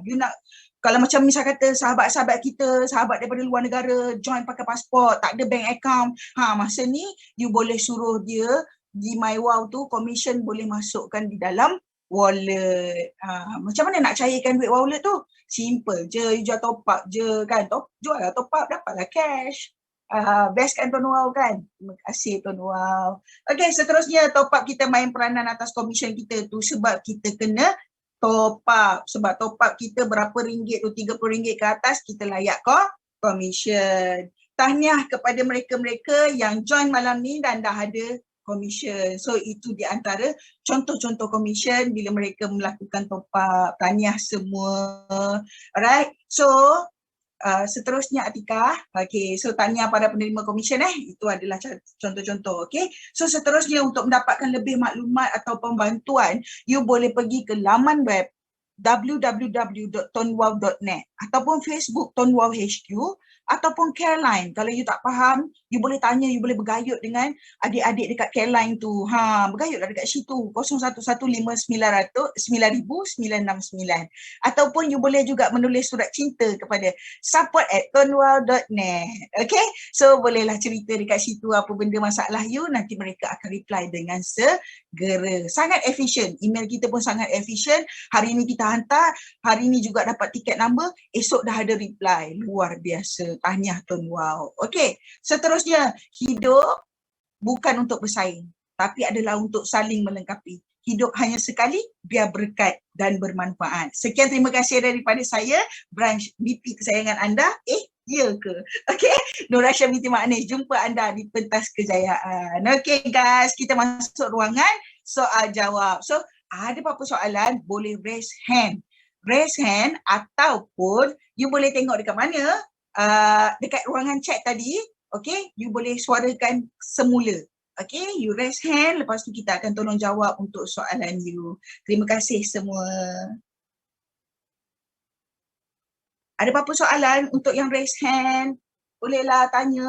You nak, kalau macam misal kata sahabat-sahabat kita, sahabat daripada luar negara, join pakai pasport, tak ada bank account. Masa ni you boleh suruh dia di MyWow tu, komisen boleh masukkan di dalam wallet. Macam mana nak cairkan duit wallet tu? Simple je, you jual top up je kan. Jual lah top up, dapatlah cash. Best kan Tuan Wow kan? Terima kasih Tuan Wow. Okay, seterusnya top up kita main peranan atas komisen kita tu sebab kita kena top up. Sebab top up kita berapa ringgit tu, RM30 ke atas, kita layak komisen. Tahniah kepada mereka-mereka yang join malam ni dan dah ada komisen. So itu di antara contoh-contoh komisen bila mereka melakukan top up. Tahniah semua. Alright. So seterusnya Atika. Okay. So tahniah pada penerima komisen itu adalah contoh-contoh. Okay. So seterusnya untuk mendapatkan lebih maklumat atau pembantuan, you boleh pergi ke laman web www.tonwow.net ataupun Facebook Tonwow HQ ataupun Careline. Kalau you tak faham, you boleh tanya, you boleh bergayut dengan adik-adik dekat Careline tu. Bergayutlah dekat situ 011590000969. Ataupun you boleh juga menulis surat cinta kepada support@tonwow.net. Okay? So bolehlah cerita dekat situ apa benda masalah you, nanti mereka akan reply dengan segera. Sangat efisien. Email kita pun sangat efisien. Hari ni kita hantar, hari ni juga dapat tiket number, esok dah ada reply. Luar biasa. Tahniah Tuan Wow. Okey, seterusnya, hidup bukan untuk bersaing, tapi adalah untuk saling melengkapi. Hidup hanya sekali, biar berkat dan bermanfaat. Sekian, terima kasih daripada saya, branch BP kesayangan anda. Ya ke? Okey, Nur Aisyah binti Maknis. Jumpa anda di pentas kejayaan. Okey guys, kita masuk ruangan soal jawab. So, ada apa-apa soalan, boleh raise hand. Raise hand ataupun you boleh tengok dekat mana? Dekat ruangan chat tadi, okay, you boleh suarakan semula. Okay, you raise hand, lepas tu kita akan tolong jawab untuk soalan you. Terima kasih semua. Ada apa-apa soalan untuk yang raise hand? Bolehlah tanya.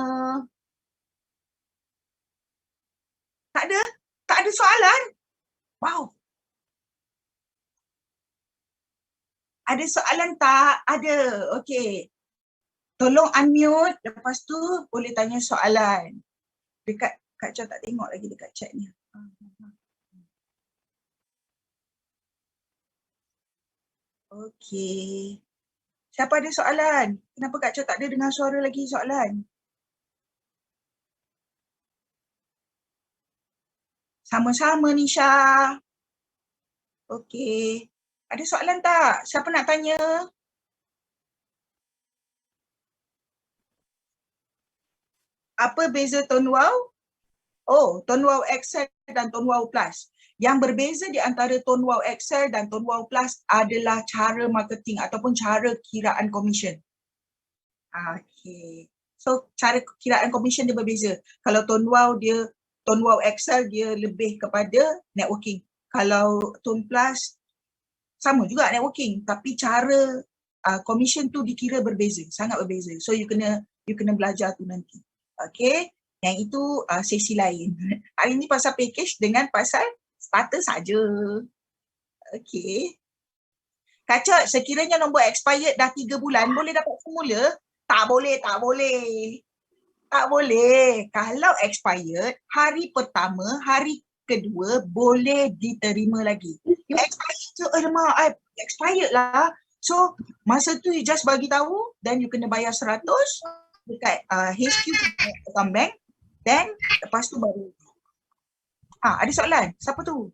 Tak ada? Tak ada soalan? Wow. Ada soalan tak? Ada. Okay. Tolong unmute, lepas tu boleh tanya soalan. Dekat Kak Chua tak tengok lagi dekat chat ni. Okey. Siapa ada soalan? Kenapa Kak Chua tak ada dengar suara lagi soalan? Sama-sama Nisha. Okey. Ada soalan tak? Siapa nak tanya? Apa beza Tonwow? Oh, Tonwow Excel dan Tonwow Plus. Yang berbeza di antara Tonwow Excel dan Tonwow Plus adalah cara marketing ataupun cara kiraan komisen. Okay. So, cara kiraan komisen dia berbeza. Kalau Tonwow Excel dia lebih kepada networking. Kalau Ton Plus sama juga networking, tapi cara commission tu dikira berbeza, sangat berbeza. So you kena belajar tu nanti. Okay, yang itu sesi lain. Hari ni pasal package dengan pasal starter saja. Okay. Kak Cot, sekiranya nombor expired dah 3 bulan, boleh dapat semula? Tak boleh, tak boleh. Tak boleh. Kalau expired, hari pertama, hari kedua boleh diterima lagi. Expired tu, expired lah. So, masa tu you just bagi tahu, then you kena bayar 100 dekat HQ account bank, then lepas tu baru. Ada soalan? Siapa tu?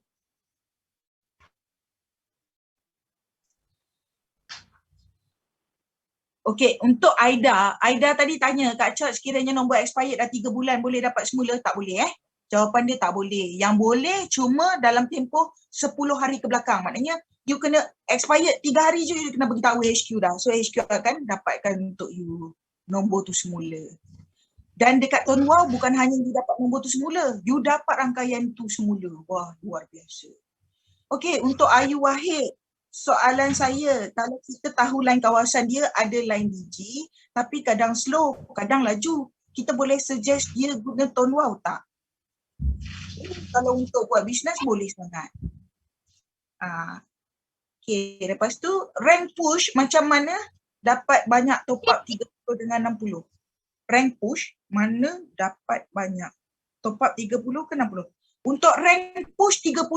Okey, untuk Aida tadi tanya Kak Cot, sekiranya nombor expired dah 3 bulan boleh dapat semula? Tak boleh Jawapan dia tak boleh. Yang boleh cuma dalam tempoh 10 hari ke belakang. Maknanya you kena expired 3 hari je you kena beritahu HQ dah. So HQ akan dapatkan untuk you nombor tu semula. Dan dekat Tuan Wow bukan hanya you dapat nombor tu semula, you dapat rangkaian tu semula. Wah, luar biasa. Okey, untuk Ayu Wahid, soalan saya, kalau kita tahu line kawasan dia ada line DG tapi kadang slow, kadang laju, kita boleh suggest dia guna Tuan Wow tak? Kalau untuk buat bisnes boleh sangat. Okay, lepas tu rank push macam mana dapat banyak top up 30 dengan 60? Rank push mana dapat banyak top up 30 ke 60? Untuk rank push 30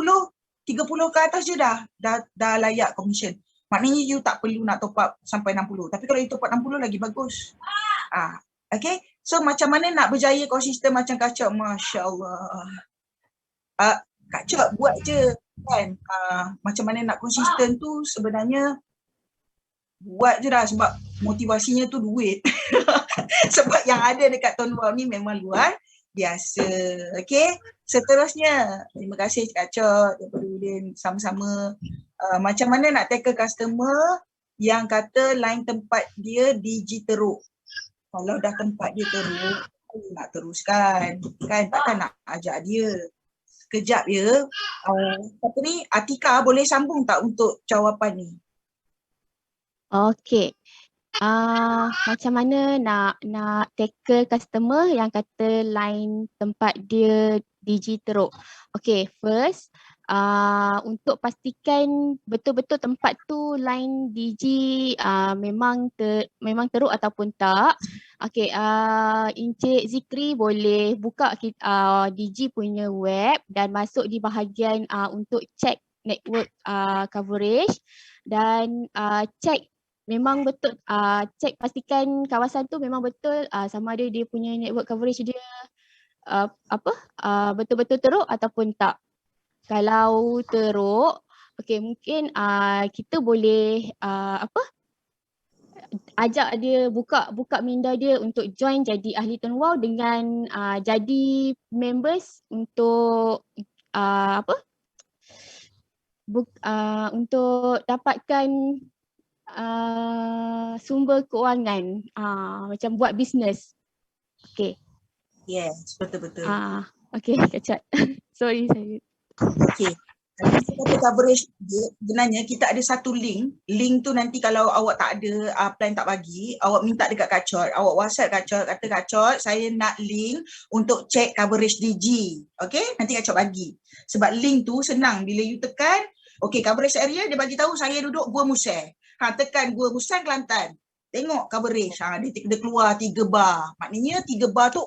ke atas je dah layak commission. Maknanya you tak perlu nak top up sampai 60. Tapi kalau you top up 60 lagi bagus. Okay, so macam mana nak berjaya konsisten macam Kak Cot? Masya Allah. Kak Cot buat je kan. Macam mana nak konsisten tu sebenarnya buat je dah sebab motivasinya tu duit. Sebab yang ada dekat Tuan Wow ni memang luar biasa. Okay, seterusnya terima kasih Kak Cot daripada Udin, sama-sama. Macam mana nak tackle customer yang kata line tempat dia DG teruk? Kalau dah tempat dia teruk, nak teruskan kan, takkan nak ajak dia. Sekejap ya. Atika boleh sambung tak untuk jawapan ni? Okey. Macam mana nak tackle customer yang kata line tempat dia DG teruk. Okay, first untuk pastikan betul-betul tempat tu line DG memang teruk ataupun tak. Okay, Encik Zikri boleh buka DG punya web dan masuk di bahagian untuk check network coverage dan check memang betul, check pastikan kawasan tu memang betul sama ada dia punya network coverage dia betul-betul teruk ataupun tak. Kalau teruk, okay, mungkin kita boleh ajak dia buka minda dia untuk join jadi ahli Tuan Wow dengan jadi members untuk untuk dapatkan sumber keuangan, macam buat bisnes. Okay. Yes, betul-betul. Okay, Kak Cot. Sorry saya. Okay. Kita kata coverage dia, sebenarnya kita ada satu link. Link tu nanti kalau awak tak ada plan tak bagi, awak minta dekat Kak Cot. Awak WhatsApp Kak Cot, kata Kak Cot, saya nak link untuk check coverage DG. Okay, nanti Kak Cot bagi. Sebab link tu senang bila you tekan, okay, coverage area dia bagi tahu saya duduk Gua Musang. Tekan Gua Musang Kelantan. Tengok coverage, dia keluar 3 bar. Maknanya 3 bar tu,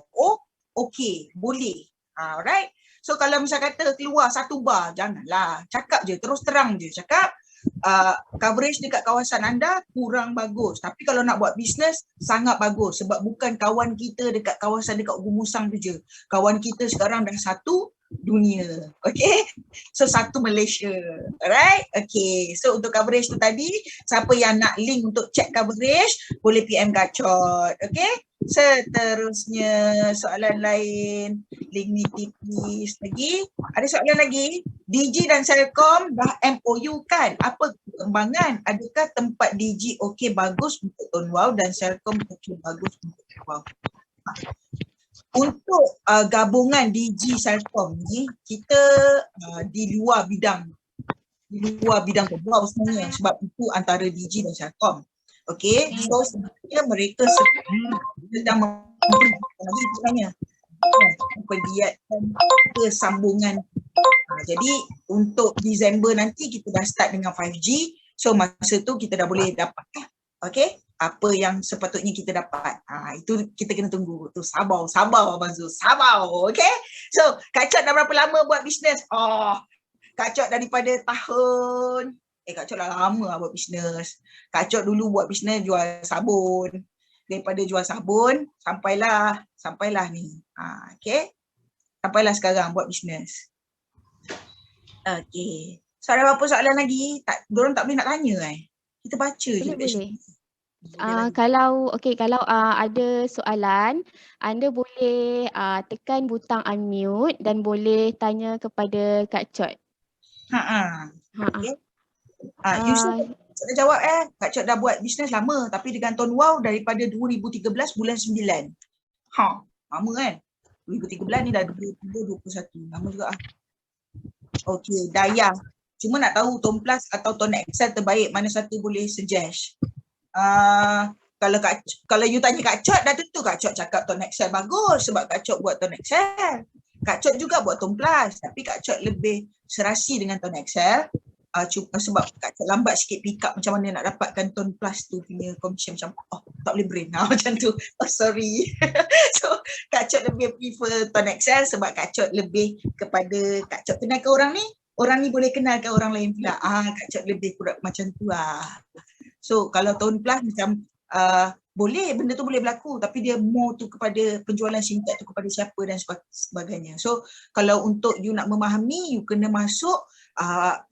okay, boleh. Alright. So kalau misal kata keluar 1 bar, janganlah. Cakap je, terus terang je. Cakap coverage dekat kawasan anda kurang bagus. Tapi kalau nak buat bisnes, sangat bagus. Sebab bukan kawan kita dekat kawasan dekat Gumusang tu je. Kawan kita sekarang dah satu dunia. Okay. So satu Malaysia. Alright. Okay. So untuk coverage tu tadi, siapa yang nak link untuk check coverage, boleh PM Kak Cot. Okay. Seterusnya soalan lain, link ni tipis lagi. Ada soalan lagi? DG dan Celcom dah MOU kan? Apa perkembangan? Adakah tempat DG okey bagus untuk Tuan Wow dan Celcom okey bagus untuk Tuan Wow? Untuk gabungan DG Celcom ni, kita di luar bidang Tuan Wow sebenarnya, sebab itu antara DG dan Celcom. Okay, so sebenarnya mereka sedang sebenarnya mempergiatkan kesambungan. Jadi untuk Disember nanti kita dah start dengan 5G. So masa tu kita dah boleh dapat okay, apa yang sepatutnya kita dapat. Itu kita kena tunggu. Tu sabar Abang Zul, sabar. Okay. So Kak Chot dah berapa lama buat bisnes? Kak Chot daripada tahun Kak Chot dah lama lah buat bisnes. Kak Chot dulu buat bisnes jual sabun. Daripada jual sabun sampailah ni. Okay. Sampailah sekarang buat bisnes. Okay. So ada apa soalan lagi? Diorang tak boleh nak tanya Kita baca je. Boleh. Kalau ada soalan, anda boleh tekan butang unmute dan boleh tanya kepada Kak Chot. Okay. Yusuf dah jawab Kak Chot dah buat bisnes lama tapi dengan Ton Wow daripada 2013 bulan 9. Lama kan? 2013 ni dah 2021. Lama juga Okay, Dayah. Cuma nak tahu Ton Plus atau Ton Excel terbaik, mana satu boleh suggest? Kalau you tanya Kak Chot, dah tentu Kak Chot cakap Ton Excel bagus sebab Kak Chot buat Ton Excel. Kak Chot juga buat Ton Plus tapi Kak Chot lebih serasi dengan Ton Excel. Sebab Kak Chot lambat sikit pick up macam mana nak dapatkan Ton Plus tu punya commission macam tak boleh brain macam tu. Sorry. So Kak Chot lebih prefer Ton Excel sebab Kak Chot lebih kepada Kak Chot kenal ke orang ni boleh kenalkan orang lain pula. Kak Chot lebih kurang macam tu So kalau Ton Plus macam boleh, benda tu boleh berlaku tapi dia more tu kepada penjualan singkat tu kepada siapa dan sebagainya. So kalau untuk you nak memahami, you kena masuk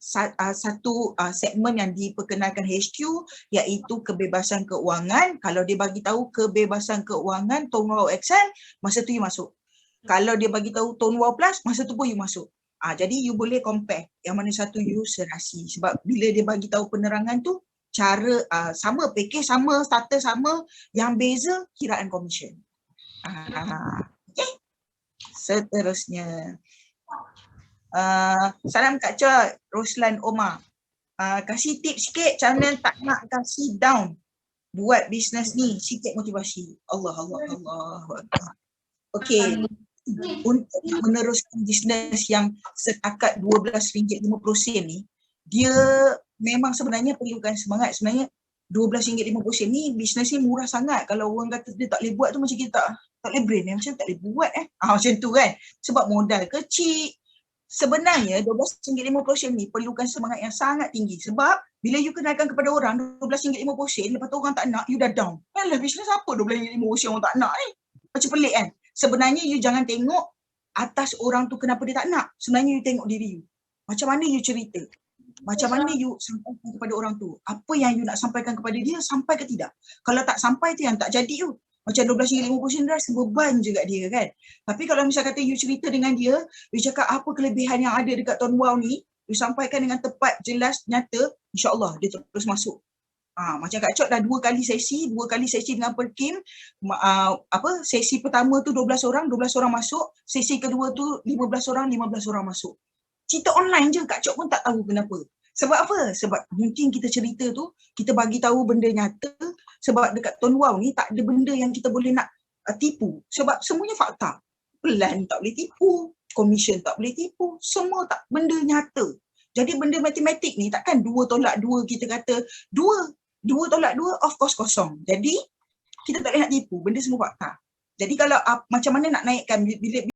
satu segmen yang diperkenalkan HQ iaitu kebebasan keuangan. Kalau dia bagi tahu kebebasan keuangan Ton Wow Excel, masa tu you masuk. Kalau dia bagi tahu Ton Wow Plus, masa tu pun you masuk. Jadi you boleh compare yang mana satu you serasi sebab bila dia bagi tahu penerangan tu cara sama, package sama, starter sama, yang beza kiraan komisen. Okay. Seterusnya. Salam Kak Chot, Roslan Omar. Kasih tips sikit macam mana tak nak kasih down buat bisnes ni, sikit motivasi. Allah. Okay. Untuk meneruskan bisnes yang setakat RM12.50 ni, dia memang sebenarnya perlukan semangat. Sebenarnya RM12.50 ni bisnes ni murah sangat. Kalau orang kata dia tak boleh buat tu macam kita tak boleh brain macam tak boleh buat macam tu kan. Sebab modal kecil. Sebenarnya RM12.50 ni perlukan semangat yang sangat tinggi. Sebab bila you kenalkan kepada orang RM12.50, lepas tu orang tak nak, you dah down. Alah bisnes apa RM12.50 orang tak nak Macam pelik kan. Sebenarnya you jangan tengok atas orang tu kenapa dia tak nak. Sebenarnya you tengok diri you. Macam mana you cerita. Macam mana you sampaikan kepada orang tu? Apa yang you nak sampaikan kepada dia, sampai ke tidak? Kalau tak sampai tu yang tak jadi you. Macam RM12.50 dah sebeban je kat dia kan. Tapi kalau misal kata you cerita dengan dia, you cakap apa kelebihan yang ada dekat Ton Wow ni, you sampaikan dengan tepat, jelas, nyata, insyaAllah dia terus masuk. Macam Kak Chot dah 2 kali sesi dengan Perkim. Sesi pertama tu 12 orang masuk. Sesi kedua tu 15 orang masuk. Cerita online je Kak Chot pun tak tahu kenapa. Sebab apa? Sebab mungkin kita cerita tu, kita bagi tahu benda nyata. Sebab dekat Ton Wow ni tak ada benda yang kita boleh nak tipu. Sebab semuanya fakta. Pelan tak boleh tipu, komisen tak boleh tipu, semua tak, benda nyata. Jadi benda matematik ni takkan 2 tolak 2 kita kata 2 tolak 2 of course kosong. Jadi kita tak boleh nak tipu, benda semua fakta. Jadi kalau macam mana nak naikkan bila